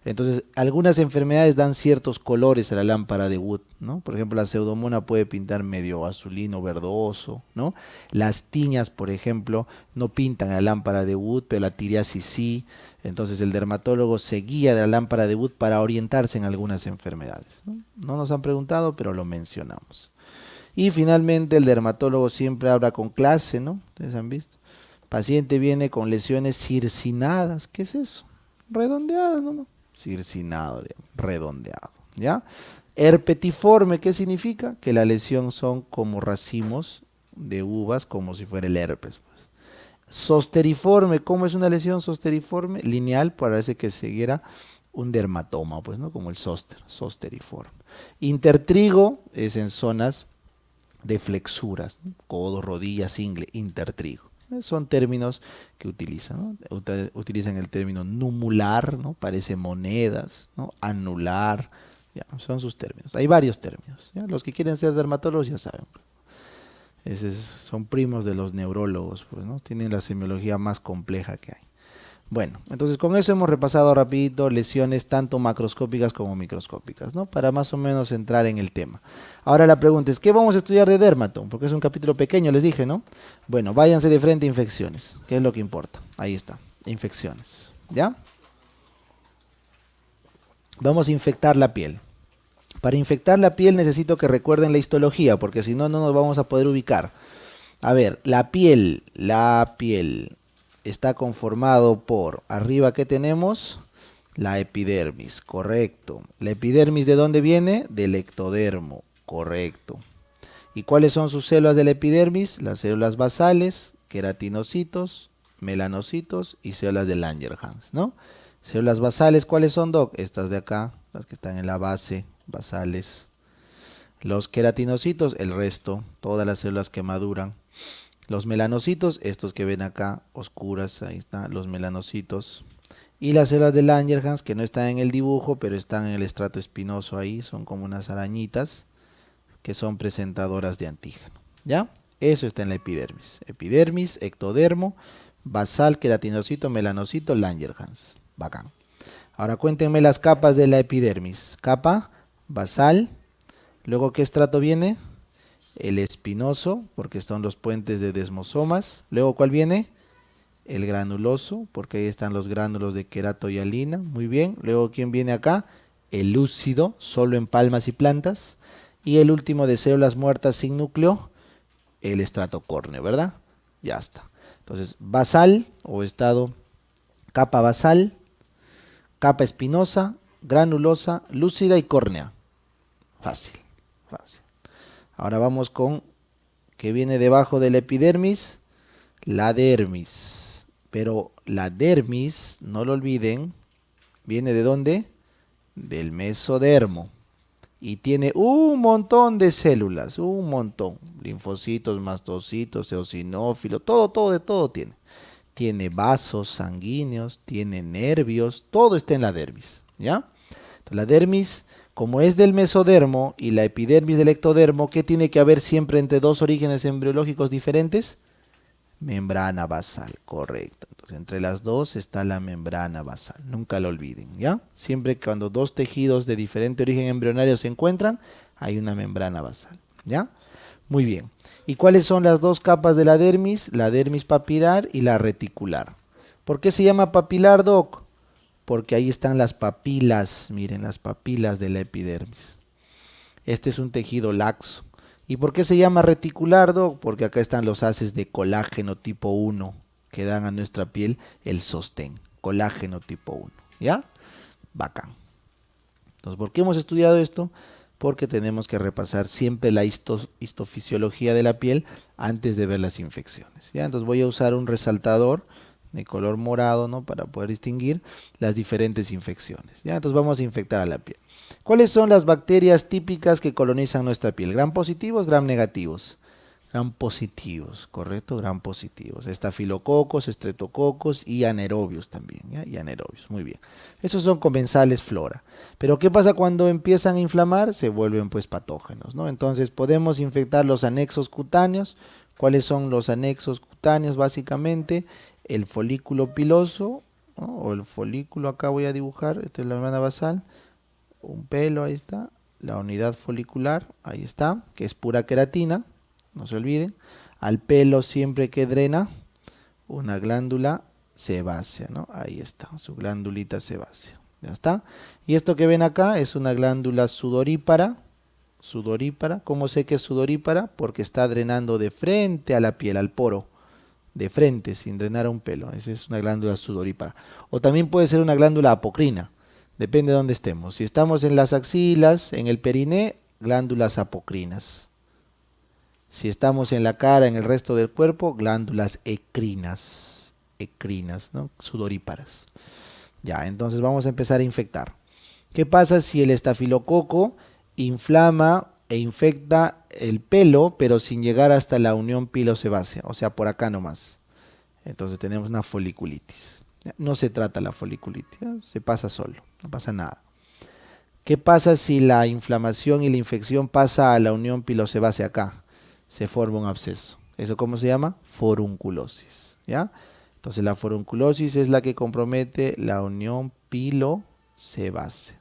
Entonces, algunas enfermedades dan ciertos colores a la lámpara de Wood, ¿no? Por ejemplo, la pseudomona puede pintar medio azulino verdoso, ¿no? Las tiñas, por ejemplo, no pintan a la lámpara de Wood, pero la tiriasis sí. Entonces, el dermatólogo se guía de la lámpara de Wood para orientarse en algunas enfermedades, ¿no? No nos han preguntado, pero lo mencionamos. Y finalmente, el dermatólogo siempre habla con clase, ¿no? Ustedes han visto. Paciente viene con lesiones circinadas. ¿Qué es eso? Redondeadas, ¿no? Circinado, redondeado, ¿ya? Herpetiforme, ¿qué significa? Que la lesión son como racimos de uvas, como si fuera el herpes, pues. Zosteriforme, ¿cómo es una lesión zosteriforme? Lineal, parece que siguiera un dermatoma, pues, ¿no? Como el zosteriforme. Intertrigo es en zonas de flexuras, ¿no? Codo, rodillas, ingle, intertrigo. Son términos que utilizan, ¿no? Utilizan el término numular, ¿no? Parece monedas, ¿no? Anular, ya, son sus términos. Hay varios términos, ¿ya? Los que quieren ser dermatólogos ya saben. Son primos de los neurólogos, pues, ¿no? Tienen la semiología más compleja que hay. Bueno, entonces con eso hemos repasado rapidito lesiones tanto macroscópicas como microscópicas, ¿no? Para más o menos entrar en el tema. Ahora la pregunta es, ¿qué vamos a estudiar de dermato? Porque es un capítulo pequeño, les dije, ¿no? Bueno, váyanse de frente a infecciones, que es lo que importa. Ahí está, infecciones, ¿ya? Vamos a infectar la piel. Para infectar la piel necesito que recuerden la histología, porque si no, no nos vamos a poder ubicar. A ver, la piel está conformado por, arriba que tenemos, la epidermis, correcto. ¿La epidermis de dónde viene? Del ectodermo, correcto. ¿Y cuáles son sus células de la epidermis? Las células basales, queratinocitos, melanocitos y células de Langerhans, ¿no? Células basales, ¿cuáles son, Doc? Estas de acá, las que están en la base, basales. Los queratinocitos, el resto, todas las células que maduran. Los melanocitos, estos que ven acá, oscuras, ahí están los melanocitos. Y las células de Langerhans, que no están en el dibujo, pero están en el estrato espinoso ahí, son como unas arañitas, que son presentadoras de antígeno, ¿ya? Eso está en la epidermis. Epidermis, ectodermo, basal, queratinocito, melanocito, Langerhans. Bacán. Ahora cuéntenme las capas de la epidermis. Capa, basal, luego ¿qué estrato viene? El espinoso, porque son los puentes de desmosomas. Luego, ¿cuál viene? El granuloso, porque ahí están los gránulos de queratohialina. Muy bien. Luego, ¿quién viene acá? El lúcido, solo en palmas y plantas. Y el último de células muertas sin núcleo, el estrato córneo, ¿verdad? Ya está. Entonces, basal o estado, capa basal, capa espinosa, granulosa, lúcida y córnea. Fácil, fácil. Ahora vamos con, ¿qué viene debajo de la epidermis? La dermis. Pero la dermis, no lo olviden, ¿viene de dónde? del mesodermo y tiene un montón de células, un montón, linfocitos, mastocitos, eosinófilos, todo de todo tiene. Tiene vasos sanguíneos, tiene nervios, todo está en la dermis, ¿ya? Entonces, la dermis, como es del mesodermo y la epidermis del ectodermo, ¿qué tiene que haber siempre entre dos orígenes embriológicos diferentes? Membrana basal, correcto. Entonces, entre las dos está la membrana basal. Nunca lo olviden, ¿ya? Siempre cuando dos tejidos de diferente origen embrionario se encuentran, hay una membrana basal, ¿ya? Muy bien. ¿Y cuáles son las dos capas de la dermis? La dermis papilar y la reticular. ¿Por qué se llama papilar, Doc? Porque ahí están las papilas, miren, las papilas de la epidermis. Este es un tejido laxo. ¿Y por qué se llama reticular, Doc? Porque acá están los haces de colágeno tipo 1 que dan a nuestra piel el sostén. Colágeno tipo 1. ¿Ya? Bacán. Entonces, ¿por qué hemos estudiado esto? Porque tenemos que repasar siempre la histofisiología de la piel antes de ver las infecciones. ¿Ya? Entonces voy a usar un resaltador de color morado, ¿no? Para poder distinguir las diferentes infecciones. ¿Ya? Entonces vamos a infectar a la piel. ¿Cuáles son las bacterias típicas que colonizan nuestra piel? ¿Gram positivos, gram negativos? Gram positivos, correcto, gram positivos. Estafilococos, estreptococos y anaerobios también, ¿ya? Y anaerobios, muy bien. Esos son comensales flora. Pero ¿qué pasa cuando empiezan a inflamar? Se vuelven pues patógenos, ¿no? Entonces podemos infectar los anexos cutáneos. ¿Cuáles son los anexos cutáneos? Básicamente el folículo piloso, ¿no? O el folículo, acá voy a dibujar, esta es la membrana basal, un pelo, ahí está, la unidad folicular, ahí está, que es pura queratina. No se olviden, al pelo siempre que drena una glándula sebácea, ¿no? Ahí está, su glándulita sebácea. Ya está. Y esto que ven acá es una glándula sudorípara. Sudorípara. ¿Cómo sé que es sudorípara? Porque está drenando de frente a la piel, al poro. De frente, sin drenar a un pelo. Esa es una glándula sudorípara. O también puede ser una glándula apocrina. Depende de dónde estemos. Si estamos en las axilas, en el periné, glándulas apocrinas. Si estamos en la cara, en el resto del cuerpo, glándulas ecrinas, ¿no? Sudoríparas. Ya, entonces vamos a empezar a infectar. ¿Qué pasa si el estafilococo inflama e infecta el pelo, pero sin llegar hasta la unión pilosebácea? O sea, por acá nomás. Entonces tenemos una foliculitis. No se trata la foliculitis, se pasa solo, no pasa nada. ¿Qué pasa si la inflamación y la infección pasa a la unión pilosebácea acá? Se forma un absceso. ¿Eso cómo se llama? Forunculosis, ¿ya? Entonces la forunculosis es la que compromete la unión pilosebácea.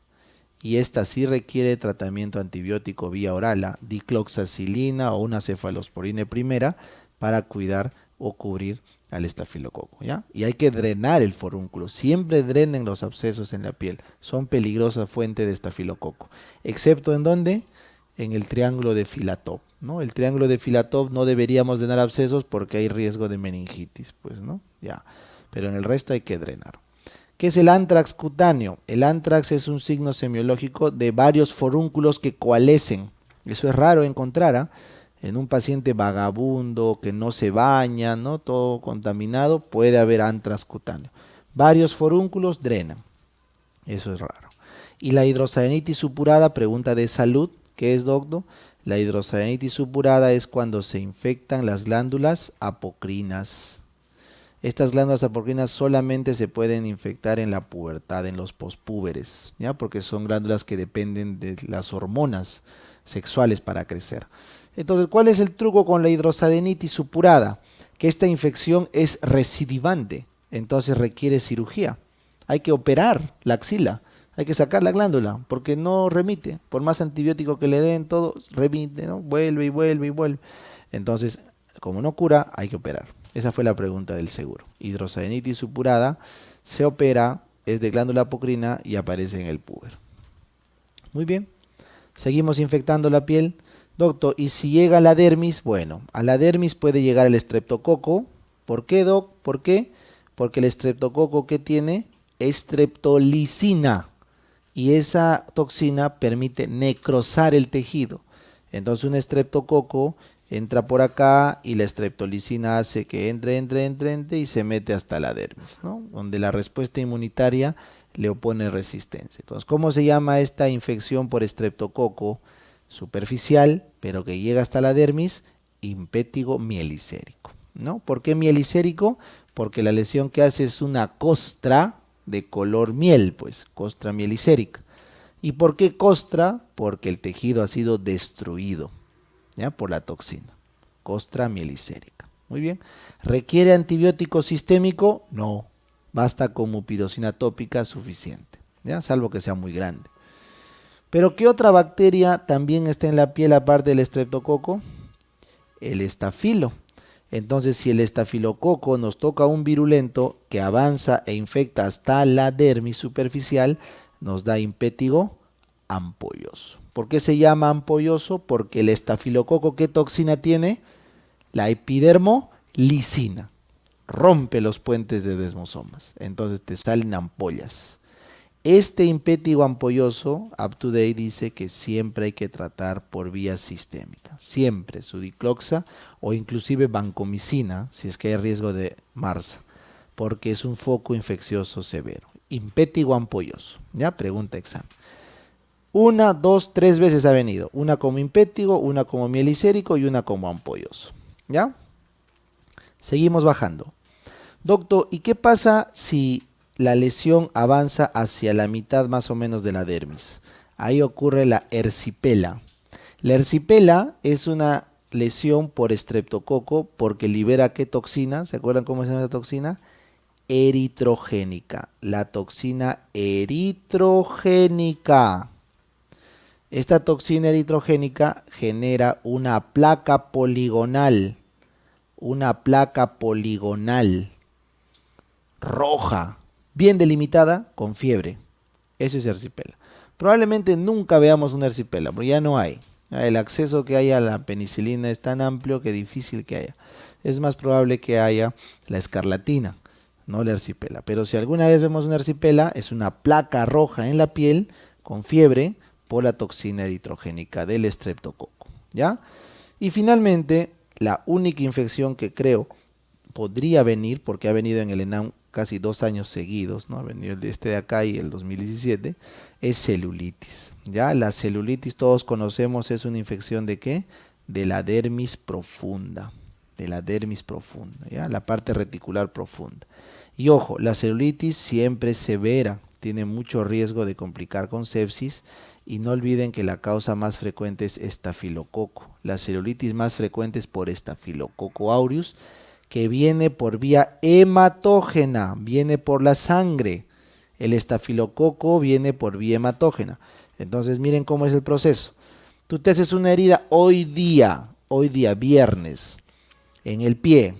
Y esta sí requiere tratamiento antibiótico vía oral, la dicloxacilina o una cefalosporina primera para cuidar o cubrir al estafilococo, ¿ya? Y hay que drenar el forúnculo. Siempre drenen los abscesos en la piel. Son peligrosa fuente de estafilococo. ¿Excepto en dónde? En el triángulo de Filatov, ¿no? El triángulo de Filatov no deberíamos drenar abscesos porque hay riesgo de meningitis, pues, ¿no? Ya. Pero en el resto hay que drenar. ¿Qué es el antrax cutáneo? El antrax es un signo semiológico de varios forúnculos que coalescen. Eso es raro encontrar, ¿ah? En un paciente vagabundo que no se baña, ¿no? Todo contaminado, puede haber antrax cutáneo. Varios forúnculos drenan. Eso es raro. Y la hidrosalinitis supurada, pregunta de salud. ¿Qué es, doctor? La hidrosalinitis supurada es cuando se infectan las glándulas apocrinas. Estas glándulas apocrinas solamente se pueden infectar en la pubertad, en los pospúberes, ¿ya? Porque son glándulas que dependen de las hormonas sexuales para crecer. Entonces, ¿cuál es el truco con la hidrosalinitis supurada? Que esta infección es recidivante, entonces requiere cirugía. Hay que operar la axila. Hay que sacar la glándula porque no remite. Por más antibiótico que le den, todo remite, ¿no? Vuelve y vuelve y vuelve. Entonces, como no cura, hay que operar. Esa fue la pregunta del seguro. Hidrosalinitis supurada se opera, es de glándula apocrina y aparece en el puber. Muy bien. Seguimos infectando la piel. Doctor, ¿y si llega a la dermis? Bueno, a la dermis puede llegar el estreptococo. ¿Por qué, doc? ¿Por qué? Porque el estreptococo, ¿qué tiene? Estreptolicina. Y esa toxina permite necrosar el tejido. Entonces un estreptococo entra por acá y la estreptolicina hace que entre y se mete hasta la dermis, ¿no? Donde la respuesta inmunitaria le opone resistencia. Entonces, ¿cómo se llama esta infección por estreptococo superficial, pero que llega hasta la dermis? Impétigo mielicérico, ¿no? ¿Por qué mielicérico? Porque la lesión que hace es una costra de color miel, pues, costra mielicérica. ¿Y por qué costra? Porque el tejido ha sido destruido, ¿ya? Por la toxina. Costra mielicérica. Muy bien. ¿Requiere antibiótico sistémico? No. Basta con mupirocina tópica suficiente, ¿ya? Salvo que sea muy grande. Pero ¿qué otra bacteria también está en la piel aparte del estreptococo? El estafilo. Entonces, si el estafilococo nos toca un virulento que avanza e infecta hasta la dermis superficial, nos da impétigo ampolloso. ¿Por qué se llama ampolloso? Porque el estafilococo, ¿qué toxina tiene? La epidermolicina. Rompe los puentes de desmosomas. Entonces te salen ampollas. Este impétigo ampolloso, UpToDate dice que siempre hay que tratar por vía sistémica. Siempre sudicloxa o inclusive vancomicina, si es que hay riesgo de MRSA, porque es un foco infeccioso severo. Impétigo ampolloso. ¿Ya? Pregunta examen. 1, 2, 3 veces ha venido. Una como impétigo, una como mielicérico y una como ampolloso. ¿Ya? Seguimos bajando. Doctor, ¿y qué pasa si la lesión avanza hacia la mitad más o menos de la dermis? Ahí ocurre la ersipela. La ersipela es una lesión por estreptococo porque libera ¿qué toxina? ¿Se acuerdan cómo se llama esa toxina? Eritrogénica. La toxina eritrogénica. Esta toxina eritrogénica genera una placa poligonal. Una placa poligonal roja, bien delimitada, con fiebre. Eso es ersipela. Probablemente nunca veamos una ersipela, porque ya no hay. El acceso que hay a la penicilina es tan amplio que difícil que haya. Es más probable que haya la escarlatina, no la ersipela. Pero si alguna vez vemos una ersipela, es una placa roja en la piel con fiebre por la toxina eritrogénica del estreptococo, ¿ya? Y finalmente, la única infección que creo podría venir, porque ha venido en el ENAM casi 2 años seguidos, ¿no? Ha venido de acá y el 2017, es celulitis. ¿Ya? La celulitis todos conocemos, es una infección ¿de qué? De la dermis profunda, de la dermis profunda, ¿ya? La parte reticular profunda. Y ojo, la celulitis siempre es severa, tiene mucho riesgo de complicar con sepsis. Y no olviden que la causa más frecuente es estafilococo. La celulitis más frecuente es por estafilococo aureus, que viene por vía hematógena, viene por la sangre. El estafilococo viene por vía hematógena. Entonces miren cómo es el proceso. Tú te haces una herida hoy día, viernes, en el pie.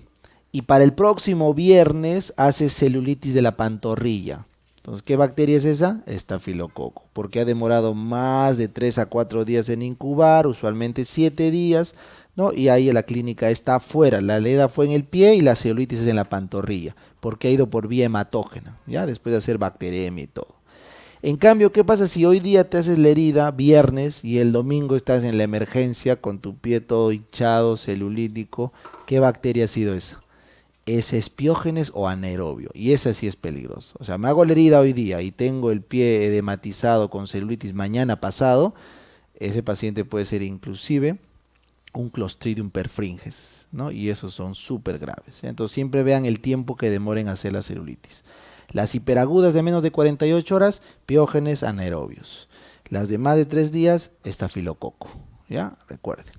Y para el próximo viernes haces celulitis de la pantorrilla. Entonces, ¿qué bacteria es esa? Estafilococo, porque ha demorado más de 3 a 4 días en incubar, usualmente 7 días, ¿no? Y ahí la clínica está afuera, la herida fue en el pie y la celulitis es en la pantorrilla, porque ha ido por vía hematógena, ¿ya? Después de hacer bacteremia y todo. En cambio, ¿qué pasa si hoy día te haces la herida, viernes, y el domingo estás en la emergencia con tu pie todo hinchado, celulítico? ¿Qué bacteria ha sido esa? Es espiógenes o anaerobio, y esa sí es peligroso. O sea, me hago la herida hoy día y tengo el pie edematizado con celulitis mañana pasado, ese paciente puede ser inclusive un Clostridium perfringens, ¿no? Y esos son súper graves. Entonces siempre vean el tiempo que demoren a hacer la celulitis. Las hiperagudas de menos de 48 horas, piógenes anaerobios. Las de más de 3 días, estafilococo. ¿Ya? Recuerden.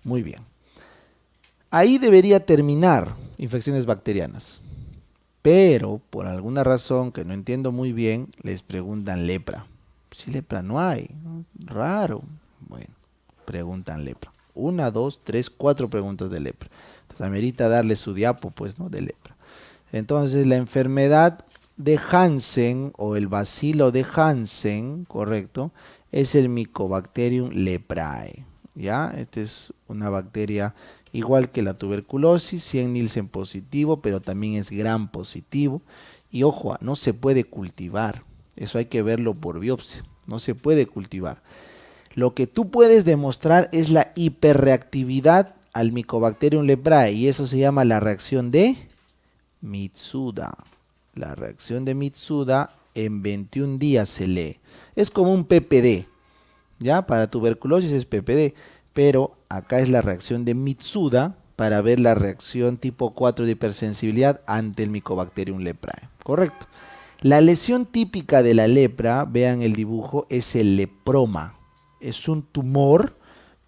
Muy bien. Ahí debería terminar infecciones bacterianas. Pero, por alguna razón que no entiendo muy bien, les preguntan lepra. Si lepra no hay, ¿no? Raro. Bueno, preguntan lepra. 1, 2, 3, 4 preguntas de lepra. Entonces amerita darle su diapo, pues, ¿no? De lepra. Entonces, la enfermedad de Hansen o el bacilo de Hansen, correcto, es el Mycobacterium leprae. ¿Ya? Esta es una bacteria igual que la tuberculosis, 100 Nielsen positivo, pero también es gram positivo. Y ojo, no se puede cultivar. Eso hay que verlo por biopsia. No se puede cultivar. Lo que tú puedes demostrar es la hiperreactividad al Mycobacterium leprae, y eso se llama la reacción de Mitsuda. La reacción de Mitsuda en 21 días se lee. Es como un PPD, ¿ya? Para tuberculosis es PPD, pero acá es la reacción de Mitsuda para ver la reacción tipo 4 de hipersensibilidad ante el Mycobacterium leprae. Correcto. La lesión típica de la lepra, vean el dibujo, es el leproma. Es un tumor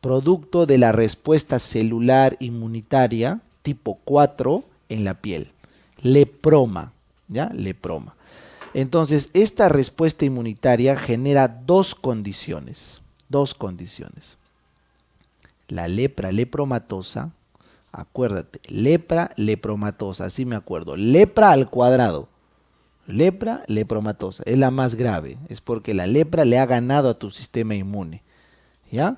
producto de la respuesta celular inmunitaria tipo 4 en la piel. Leproma, ¿ya? Leproma. Entonces, esta respuesta inmunitaria genera dos condiciones. Dos condiciones. La lepra lepromatosa, acuérdate, lepra lepromatosa, así me acuerdo. Lepra al cuadrado. Lepra lepromatosa, es la más grave. Es porque la lepra le ha ganado a tu sistema inmune. ¿Ya?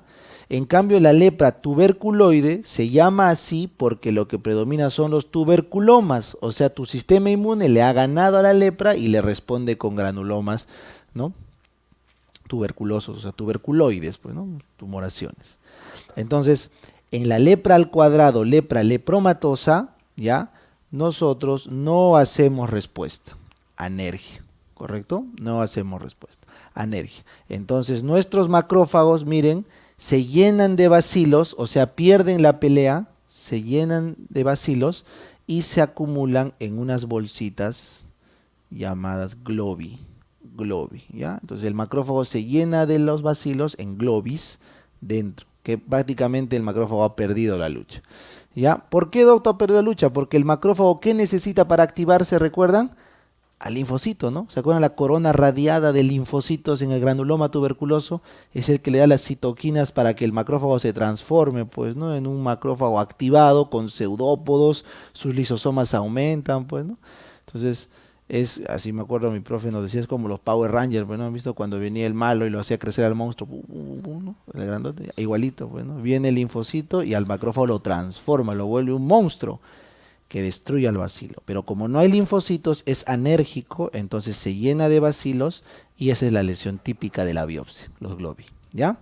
En cambio, la lepra tuberculoide se llama así porque lo que predomina son los tuberculomas, o sea, tu sistema inmune le ha ganado a la lepra y le responde con granulomas, ¿no? Tuberculosos, o sea, tuberculoides, pues, ¿no? Tumoraciones. Entonces, en la lepra al cuadrado, lepra lepromatosa, ¿ya? Nosotros no hacemos respuesta, anergia, ¿correcto? No hacemos respuesta, anergia. Entonces, nuestros macrófagos, miren, se llenan de bacilos, o sea, pierden la pelea, se llenan de bacilos y se acumulan en unas bolsitas llamadas globi, ¿ya? Entonces el macrófago se llena de los bacilos en globis dentro, que prácticamente el macrófago ha perdido la lucha, ¿ya? ¿Por qué, doctor, ha perdido la lucha? Porque el macrófago, ¿qué necesita para activarse? ¿Recuerdan? Al linfocito, ¿no? ¿Se acuerdan? La corona radiada de linfocitos en el granuloma tuberculoso es el que le da las citoquinas para que el macrófago se transforme, pues, ¿no? En un macrófago activado con pseudópodos, sus lisosomas aumentan, pues, ¿no? Entonces, es, así me acuerdo, mi profe nos decía, es como los Power Rangers, pues, ¿no? ¿Han visto cuando venía el malo y lo hacía crecer al monstruo? ¿No? El grandote, igualito, pues, ¿no? Viene el linfocito y al macrófago lo transforma, lo vuelve un monstruo que destruye al bacilo. Pero como no hay linfocitos, es anérgico, entonces se llena de bacilos y esa es la lesión típica de la biopsia, los globi, ¿ya?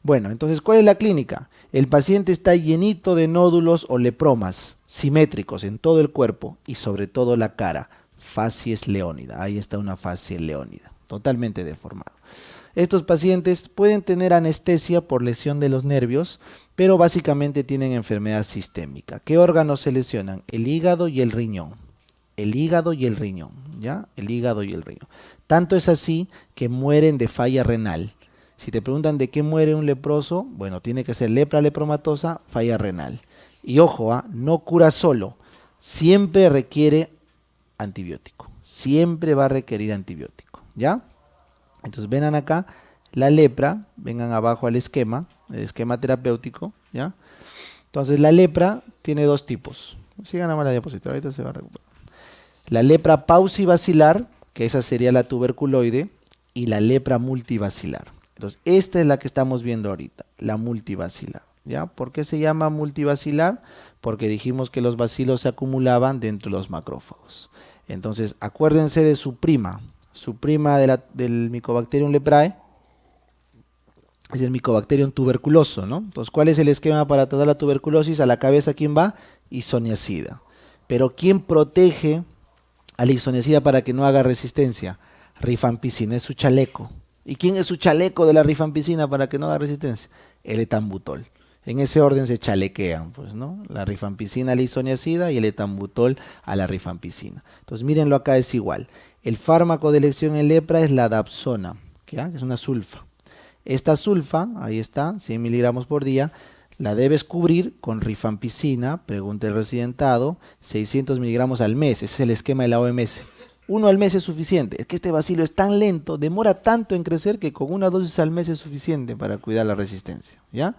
Bueno, entonces, ¿cuál es la clínica? El paciente está llenito de nódulos o lepromas simétricos en todo el cuerpo y sobre todo la cara, facies leónida. Ahí está una facie leónida, totalmente deformado. Estos pacientes pueden tener anestesia por lesión de los nervios, pero básicamente tienen enfermedad sistémica. ¿Qué órganos se lesionan? El hígado y el riñón. El hígado y el riñón, ¿ya? El hígado y el riñón. Tanto es así que mueren de falla renal. Si te preguntan de qué muere un leproso, bueno, tiene que ser lepra lepromatosa, falla renal. Y ojo, no cura solo, siempre requiere antibiótico. Siempre va a requerir antibiótico, ¿ya? Entonces vengan acá, la lepra, vengan abajo al esquema, el esquema terapéutico, ¿ya? Entonces la lepra tiene dos tipos. Sigan a la diapositiva, ahorita se va a recuperar. La lepra paucibacilar, que esa sería la tuberculoide, y la lepra multibacilar. Entonces esta es la que estamos viendo ahorita, la multibacilar, ¿ya? ¿Por qué se llama multibacilar? Porque dijimos que los bacilos se acumulaban dentro de los macrófagos. Entonces acuérdense de su prima del Mycobacterium leprae es el Mycobacterium tuberculoso, ¿no? Entonces, ¿cuál es el esquema para tratar la tuberculosis? A la cabeza, ¿quién va? Isoniazida. Pero ¿quién protege a la isoniazida para que no haga resistencia? Rifampicina, es su chaleco. ¿Y quién es su chaleco de la rifampicina para que no haga resistencia? El etambutol. En ese orden se chalequean, pues, ¿no? La rifampicina a la isoniazida y el etambutol a la rifampicina. Entonces, mírenlo acá, es igual. El fármaco de elección en lepra es la dapsona, que es una sulfa. Esta sulfa, ahí está, 100 miligramos por día, la debes cubrir con rifampicina, pregunta el residentado, 600 miligramos al mes. Ese es el esquema de la OMS. Uno al mes es suficiente. Es que este bacilo es tan lento, demora tanto en crecer que con una dosis al mes es suficiente para cuidar la resistencia, ¿ya?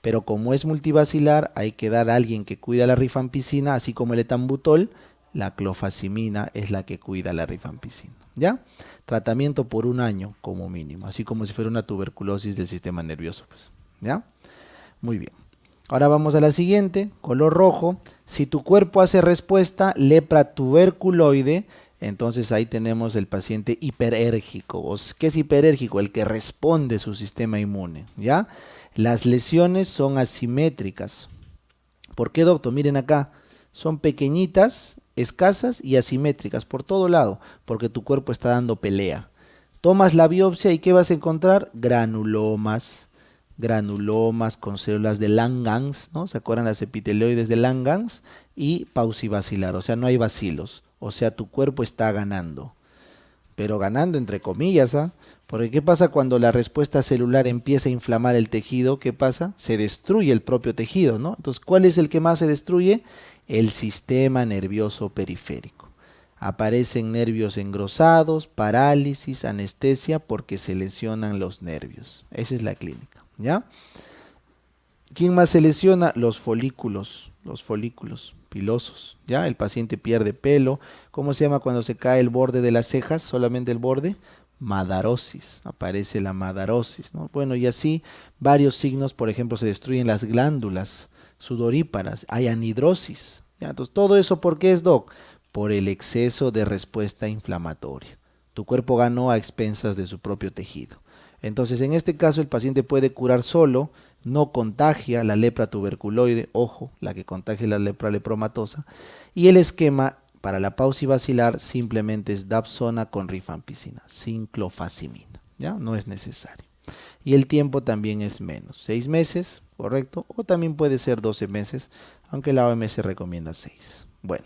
Pero como es multibacilar, hay que dar a alguien que cuida la rifampicina, así como el etambutol. La clofazimina es la que cuida la rifampicina, ¿ya? Tratamiento por 1 año como mínimo, así como si fuera una tuberculosis del sistema nervioso, pues, ¿ya? Muy bien. Ahora vamos a la siguiente, color rojo. Si tu cuerpo hace respuesta, lepra tuberculoide, entonces ahí tenemos el paciente hiperérgico. ¿Qué es hiperérgico? El que responde su sistema inmune, ¿ya? Las lesiones son asimétricas. ¿Por qué, doctor? Miren acá, son pequeñitas escasas y asimétricas por todo lado, porque tu cuerpo está dando pelea. Tomas la biopsia y ¿qué vas a encontrar? Granulomas, granulomas con células de Langhans, ¿no? ¿Se acuerdan las epitelioides de Langhans? Y paucibacilar, o sea, no hay bacilos, o sea, tu cuerpo está ganando, pero ganando entre comillas, ¿ah? Porque ¿qué pasa cuando la respuesta celular empieza a inflamar el tejido? ¿Qué pasa? Se destruye el propio tejido, ¿no? Entonces, ¿cuál es el que más se destruye? El sistema nervioso periférico. Aparecen nervios engrosados, parálisis, anestesia, porque se lesionan los nervios. Esa es la clínica, ¿ya? ¿Quién más se lesiona? Los folículos pilosos, ¿ya? El paciente pierde pelo. ¿Cómo se llama cuando se cae el borde de las cejas? Solamente el borde. Madarosis, aparece la madarosis, ¿no? Bueno, y así varios signos, por ejemplo, se destruyen las glándulas sudoríparas, hay anhidrosis, ¿ya? Entonces, todo eso, ¿por qué es, doc? Por el exceso de respuesta inflamatoria. Tu cuerpo ganó a expensas de su propio tejido. Entonces, en este caso, el paciente puede curar solo, no contagia la lepra tuberculoide, ojo, la que contagia la lepra lepromatosa, y el esquema para la paucibacilar simplemente es dapsona con rifampicina, sin clofazimina, ¿ya? No es necesario. Y el tiempo también es menos, 6 meses, correcto, o también puede ser 12 meses, aunque la OMS recomienda 6. Bueno.